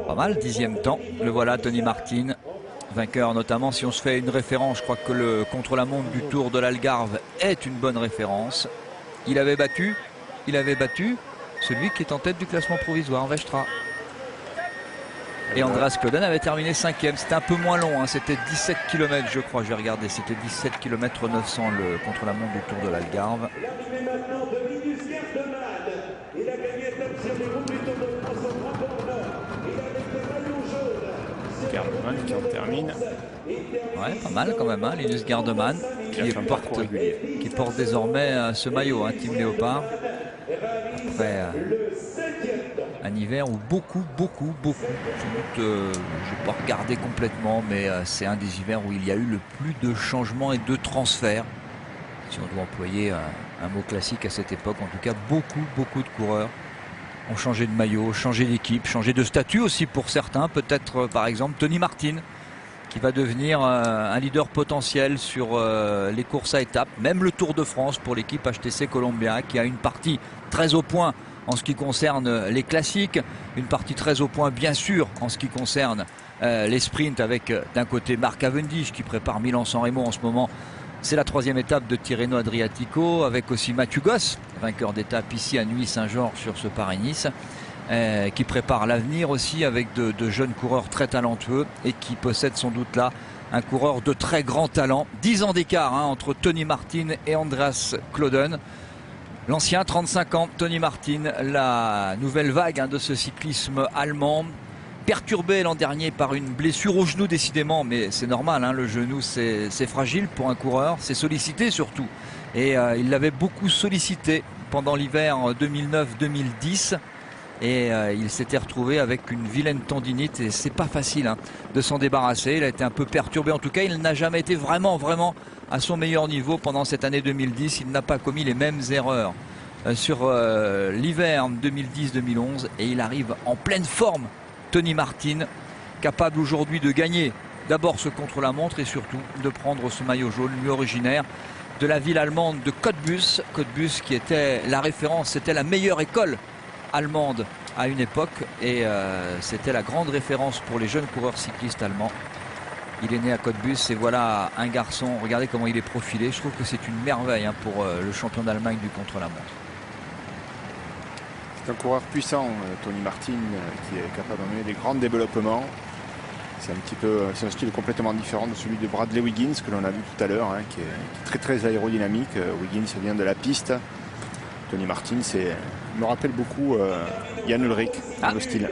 Pas mal, 10e temps. Le voilà, Tony Martin, vainqueur notamment. Si on se fait une référence, je crois que le contre-la-montre du Tour de l'Algarve est une bonne référence. Il avait battu celui qui est en tête du classement provisoire, Westra. Et Andreas Klöden avait terminé 5e. C'était un peu moins long, hein. C'était 17 km je crois, j'ai regardé. C'était 17 km 900 le contre-la-montre du Tour de l'Algarve. Gardeman qui en termine. Ouais, pas mal quand même, hein, Linus Gardeman qui porte désormais ce maillot, hein, Team Léopard. Après un hiver où beaucoup, je n'ai pas regardé complètement, mais c'est un des hivers où il y a eu le plus de changements et de transferts. Si on doit employer un mot classique à cette époque, en tout cas beaucoup de coureurs ont changé de maillot, changé d'équipe, changé de statut aussi pour certains. Peut-être par exemple Tony Martin qui va devenir un leader potentiel sur les courses à étapes, même le Tour de France pour l'équipe HTC Columbia qui a une partie très au point en ce qui concerne les classiques, une partie très au point bien sûr en ce qui concerne les sprints avec d'un côté Marc Cavendish qui prépare Milan-San Remo en ce moment. C'est la 3e étape de Tirreno Adriatico avec aussi Mathieu Goss, vainqueur d'étape ici à Nuits-Saint-Georges sur ce Paris-Nice, qui prépare l'avenir aussi avec de jeunes coureurs très talentueux et qui possède sans doute là un coureur de très grand talent. 10 ans d'écart entre Tony Martin et Andreas Klöden. L'ancien, 35 ans, Tony Martin, la nouvelle vague de ce cyclisme allemand. Perturbé l'an dernier par une blessure au genou décidément, mais c'est normal, hein, le genou c'est fragile pour un coureur, c'est sollicité surtout. Et il l'avait beaucoup sollicité pendant l'hiver 2009-2010 et il s'était retrouvé avec une vilaine tendinite et c'est pas facile de s'en débarrasser. Il a été un peu perturbé, en tout cas il n'a jamais été vraiment à son meilleur niveau pendant cette année 2010. Il n'a pas commis les mêmes erreurs sur l'hiver 2010-2011 et il arrive en pleine forme. Tony Martin, capable aujourd'hui de gagner d'abord ce contre-la-montre et surtout de prendre ce maillot jaune, lui originaire de la ville allemande de Cottbus. Cottbus qui était la référence, c'était la meilleure école allemande à une époque et c'était la grande référence pour les jeunes coureurs cyclistes allemands. Il est né à Cottbus et voilà un garçon, regardez comment il est profilé. Je trouve que c'est une merveille pour le champion d'Allemagne du contre-la-montre. C'est un coureur puissant, Tony Martin, qui est capable d'amener des grands développements. C'est un style complètement différent de celui de Bradley Wiggins que l'on a vu tout à l'heure, qui est très aérodynamique. Wiggins vient de la piste. Tony Martin, me rappelle beaucoup Jan Ullrich dans le style.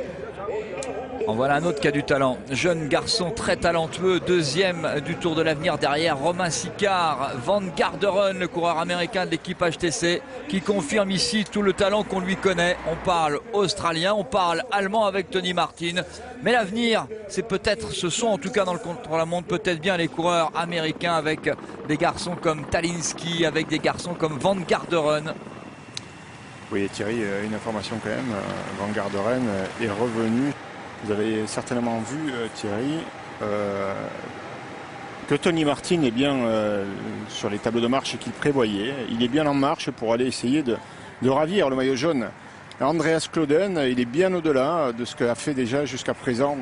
En voilà un autre qui a du talent. Jeune garçon très talentueux, 2e du Tour de l'Avenir derrière Romain Sicard. Van Garderen, le coureur américain de l'équipe HTC, qui confirme ici tout le talent qu'on lui connaît. On parle australien, on parle allemand avec Tony Martin. Mais l'avenir, ce sont en tout cas dans le contre-la-montre, peut-être bien les coureurs américains avec des garçons comme Talinski, avec des garçons comme Van Garderen. Oui, Thierry, une information quand même. Van Garderen est revenu. Vous avez certainement vu, Thierry, que Tony Martin est bien sur les tableaux de marche qu'il prévoyait. Il est bien en marche pour aller essayer de ravir le maillot jaune. Andreas Klöden, il est bien au-delà de ce qu'a fait déjà jusqu'à présent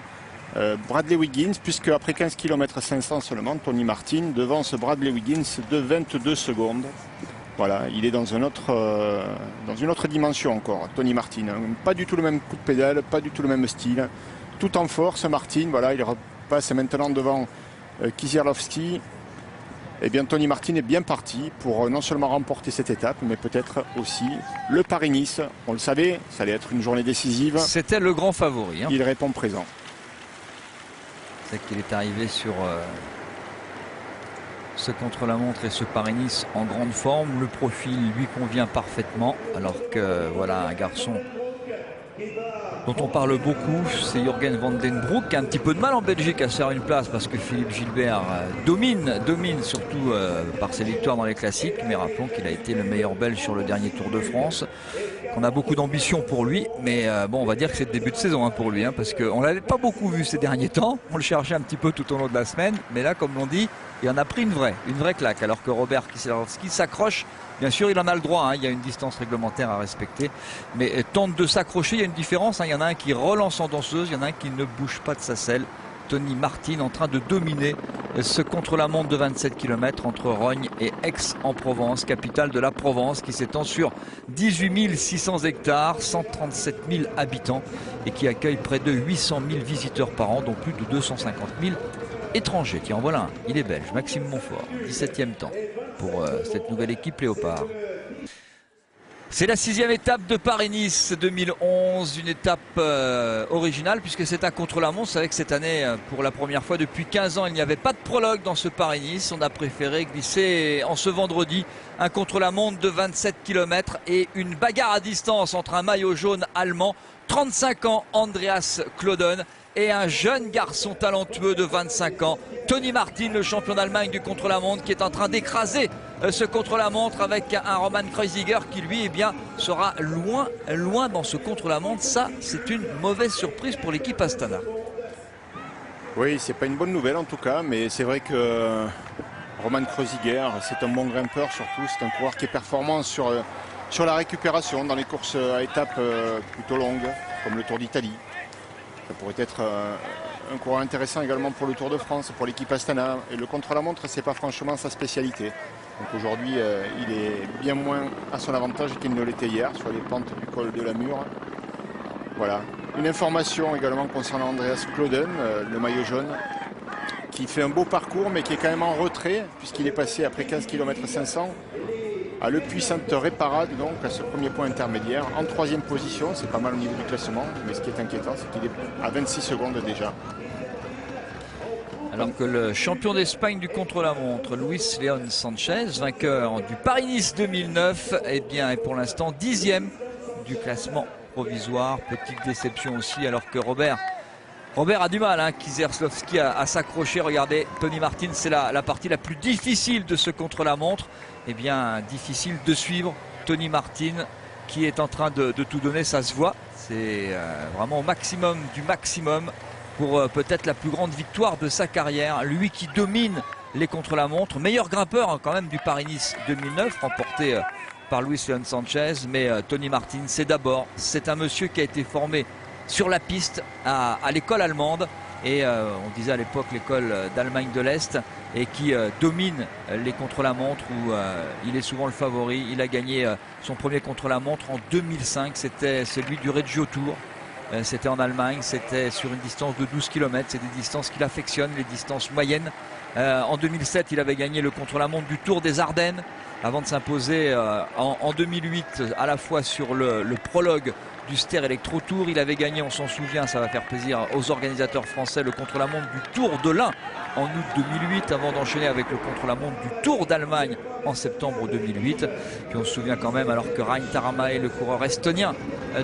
Bradley Wiggins, puisque après 15 km 500 seulement, Tony Martin devance Bradley Wiggins de 22 secondes. Voilà, il est dans une autre dimension encore, Tony Martin. Pas du tout le même coup de pédale, pas du tout le même style. Tout en force, Martin, voilà, il repasse maintenant devant Kieślowski. Eh bien, Tony Martin est bien parti pour non seulement remporter cette étape, mais peut-être aussi le Paris-Nice. On le savait, ça allait être une journée décisive. C'était le grand favori. Il répond présent. C'est qu'il est arrivé sur ce contre-la-montre et ce Paris-Nice en grande forme. Le profil lui convient parfaitement, alors que voilà un garçon dont on parle beaucoup, c'est Jürgen van den Broek, qui a un petit peu de mal en Belgique à se faire une place parce que Philippe Gilbert domine surtout par ses victoires dans les classiques. Mais rappelons qu'il a été le meilleur Belge sur le dernier Tour de France, qu'on a beaucoup d'ambition pour lui. Mais bon, on va dire que c'est le début de saison pour lui, parce qu'on ne l'avait pas beaucoup vu ces derniers temps. On le cherchait un petit peu tout au long de la semaine, mais là, comme l'on dit, il en a pris une vraie claque, alors que Robert Kieślowski s'accroche Bien sûr, il en a le droit, hein, il y a une distance réglementaire à respecter, mais tente de s'accrocher. Il y a une différence, hein, il y en a un qui relance en danseuse, il y en a un qui ne bouge pas de sa selle. Tony Martin en train de dominer ce contre-la-montre de 27 km entre Rognes et Aix-en-Provence, capitale de la Provence, qui s'étend sur 18 600 hectares, 137 000 habitants et qui accueille près de 800 000 visiteurs par an, dont plus de 250 000 étrangers. Tiens, en voilà un, il est belge, Maxime Montfort, 17e temps pour cette nouvelle équipe Léopard. C'est la 6e étape de Paris-Nice 2011, une étape originale puisque c'est un contre-la-montre. Vous savez que cette année, pour la première fois depuis 15 ans, il n'y avait pas de prologue dans ce Paris-Nice. On a préféré glisser en ce vendredi un contre-la-montre de 27 km et une bagarre à distance entre un maillot jaune allemand, 35 ans, Andreas Klöden, et un jeune garçon talentueux de 25 ans, Tony Martin, le champion d'Allemagne du contre-la-montre, qui est en train d'écraser ce contre-la-montre avec un Roman Kreuziger qui lui sera loin dans ce contre-la-montre. Ça, c'est une mauvaise surprise pour l'équipe Astana. Oui, c'est pas une bonne nouvelle en tout cas, mais c'est vrai que Roman Kreuziger, c'est un bon grimpeur surtout, c'est un coureur qui est performant sur la récupération dans les courses à étapes plutôt longues, comme le Tour d'Italie. Ça pourrait être un coureur intéressant également pour le Tour de France, pour l'équipe Astana. Et le contre-la-montre, c'est pas franchement sa spécialité. Donc aujourd'hui, il est bien moins à son avantage qu'il ne l'était hier sur les pentes du col de la Mure. Voilà. Une information également concernant Andreas Klöden, le maillot jaune, qui fait un beau parcours mais qui est quand même en retrait puisqu'il est passé après 15 km 500 à Le Puissante Réparade, donc à ce premier point intermédiaire, en 3e position. C'est pas mal au niveau du classement, mais ce qui est inquiétant, c'est qu'il est à 26 secondes déjà. Alors que le champion d'Espagne du contre-la-montre, Luis León Sanchez, vainqueur du Paris-Nice 2009, est pour l'instant 10e du classement provisoire. Petite déception aussi, alors que Robert a du mal, hein, Kieserslowski à s'accrocher. Regardez, Tony Martin, c'est la partie la plus difficile de ce contre-la-montre. Difficile de suivre Tony Martin qui est en train de tout donner, ça se voit. C'est vraiment au maximum du maximum pour peut-être la plus grande victoire de sa carrière. Lui qui domine les contre-la-montre, meilleur grimpeur hein, quand même du Paris-Nice 2009, remporté par Luis León Sanchez. Mais Tony Martin, c'est un monsieur qui a été formé sur la piste à l'école allemande. Et on disait à l'époque l'école d'Allemagne de l'Est, et qui domine les contre-la-montre où il est souvent le favori. Il a gagné son premier contre-la-montre en 2005, c'était celui du Regio Tour. C'était en Allemagne, c'était sur une distance de 12 km, c'est des distances qu'il affectionne, les distances moyennes. En 2007, il avait gagné le contre-la-montre du Tour des Ardennes avant de s'imposer en 2008 à la fois sur le prologue du Ster Electro Tour. Il avait gagné, on s'en souvient, ça va faire plaisir aux organisateurs français, le contre-la-montre du Tour de l'Ain en août 2008, avant d'enchaîner avec le contre-la-montre du Tour d'Allemagne en septembre 2008. Puis on se souvient quand même, alors que Rein Taramae, le coureur estonien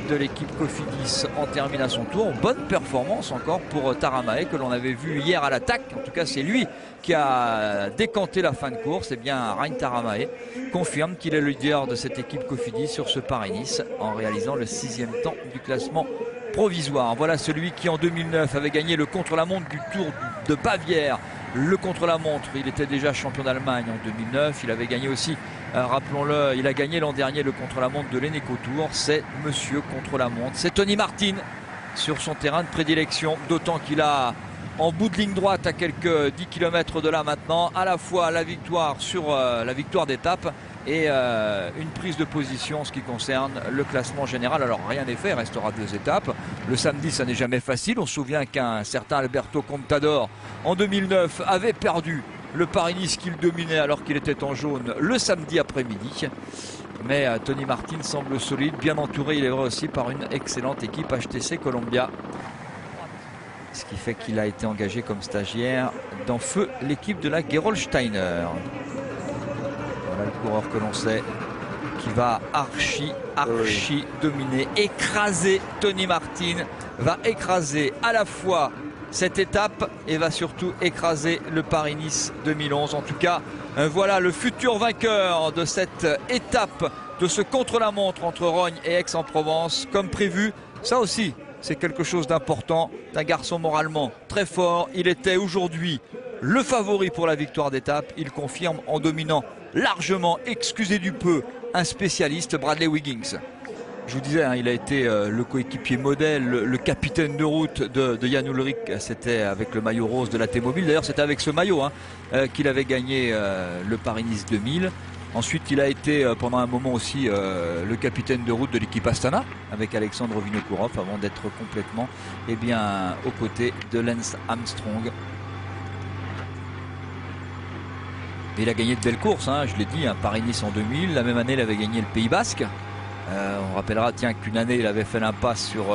de l'équipe Cofidis, en termine à son tour. Bonne performance encore pour Taramae, que l'on avait vu hier à l'attaque. En tout cas, c'est lui qui a décanté la fin de course. Et bien, Rein Taramae confirme qu'il est le leader de cette équipe Cofidis sur ce Paris-Nice en réalisant le 6e temps du classement provisoire. Voilà celui qui en 2009 avait gagné le contre-la-montre du Tour de Bavière. Le contre-la-montre, il était déjà champion d'Allemagne en 2009. Il avait gagné aussi, rappelons-le, il a gagné l'an dernier le contre-la-montre de l'Eneco Tour. C'est monsieur contre-la-montre, c'est Tony Martin sur son terrain de prédilection, d'autant qu'il a en bout de ligne droite à quelques 10 km de là maintenant, à la fois la victoire sur la victoire d'étape et une prise de position en ce qui concerne le classement général. Alors rien n'est fait, il restera 2 étapes. Le samedi, ça n'est jamais facile. On se souvient qu'un certain Alberto Contador en 2009 avait perdu le Paris-Nice qu'il dominait alors qu'il était en jaune le samedi après-midi. Mais Tony Martin semble solide, bien entouré, il est vrai aussi, par une excellente équipe HTC Columbia. Ce qui fait qu'il a été engagé comme stagiaire dans feu l'équipe de la Gerolsteiner. Voilà le coureur que l'on sait qui va archi dominer, écraser. Tony Martin va écraser à la fois cette étape et va surtout écraser le Paris-Nice 2011. En tout cas, voilà le futur vainqueur de cette étape, de ce contre-la-montre entre Rognes et Aix-en-Provence, comme prévu. Ça aussi, c'est quelque chose d'important, d'un garçon moralement très fort. Il était aujourd'hui le favori pour la victoire d'étape. Il confirme en dominant largement, excusez du peu, un spécialiste, Bradley Wiggins. Je vous disais, hein, il a été le coéquipier modèle, le capitaine de route de Jan Ullrich. C'était avec le maillot rose de la T-Mobile. D'ailleurs, c'était avec ce maillot qu'il avait gagné le Paris-Nice 2000. Ensuite, il a été pendant un moment aussi le capitaine de route de l'équipe Astana avec Alexandre Vinokourov avant d'être complètement aux côtés de Lance Armstrong. Et il a gagné de belles courses, hein, je l'ai dit, Paris-Nice en 2000. La même année, il avait gagné le Pays Basque. On rappellera qu'une année il avait fait l'impasse sur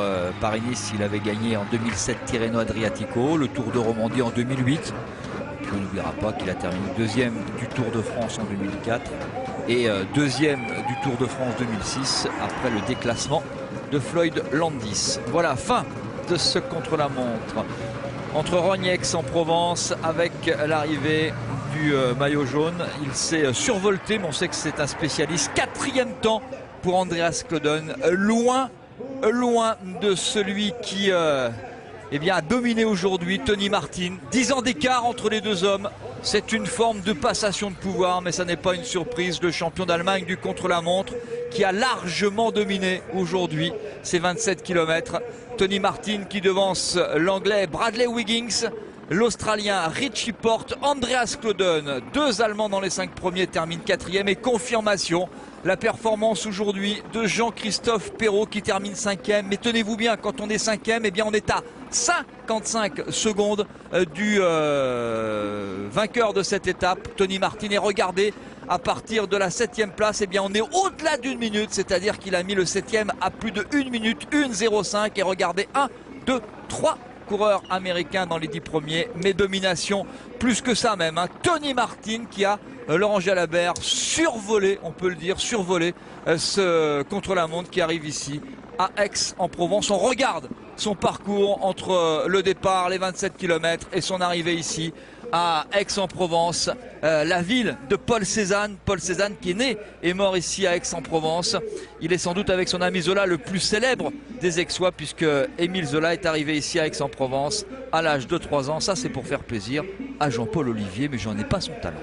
Paris-Nice, il avait gagné en 2007 Tirreno Adriatico, le Tour de Romandie en 2008. Et puis on n'oubliera pas qu'il a terminé deuxième du Tour de France en 2004 et deuxième du Tour de France 2006 après le déclassement de Floyd Landis. Voilà, fin de ce contre-la-montre entre Rognes et Aix-en-Provence avec l'arrivée du maillot jaune. Il s'est survolté, mais on sait que c'est un spécialiste. 4e temps pour Andreas Klöden, loin de celui qui a dominé aujourd'hui, Tony Martin. 10 ans d'écart entre les deux hommes. C'est une forme de passation de pouvoir, mais ça n'est pas une surprise. Le champion d'Allemagne du contre-la-montre qui a largement dominé aujourd'hui ces 27 km. Tony Martin qui devance l'anglais Bradley Wiggins, l'Australien Richie Porte, Andreas Klöden. 2 Allemands dans les 5 premiers, terminent 4e et confirmation. La performance aujourd'hui de Jean-Christophe Perrault qui termine 5e. Mais tenez-vous bien, quand on est 5e, on est à 55 secondes du vainqueur de cette étape, Tony Martin. Et regardez, à partir de la 7e place, on est au-delà d'une minute. C'est-à-dire qu'il a mis le 7e à plus de 1 minute, 1,05. Et regardez, 1, 2, 3 coureurs américains dans les 10 premiers. Mais domination, plus que ça même. Tony Martin qui a, Laurent Jalabert, survolé, on peut le dire, survolé ce contre-la-montre qui arrive ici à Aix-en-Provence. On regarde son parcours entre le départ, les 27 km et son arrivée ici à Aix-en-Provence, la ville de Paul Cézanne. Paul Cézanne qui est né et mort ici à Aix-en-Provence. Il est sans doute avec son ami Zola le plus célèbre des Aixois, puisque Émile Zola est arrivé ici à Aix-en-Provence à l'âge de 3 ans. Ça, c'est pour faire plaisir à Jean-Paul Olivier, mais j'en ai pas son talent.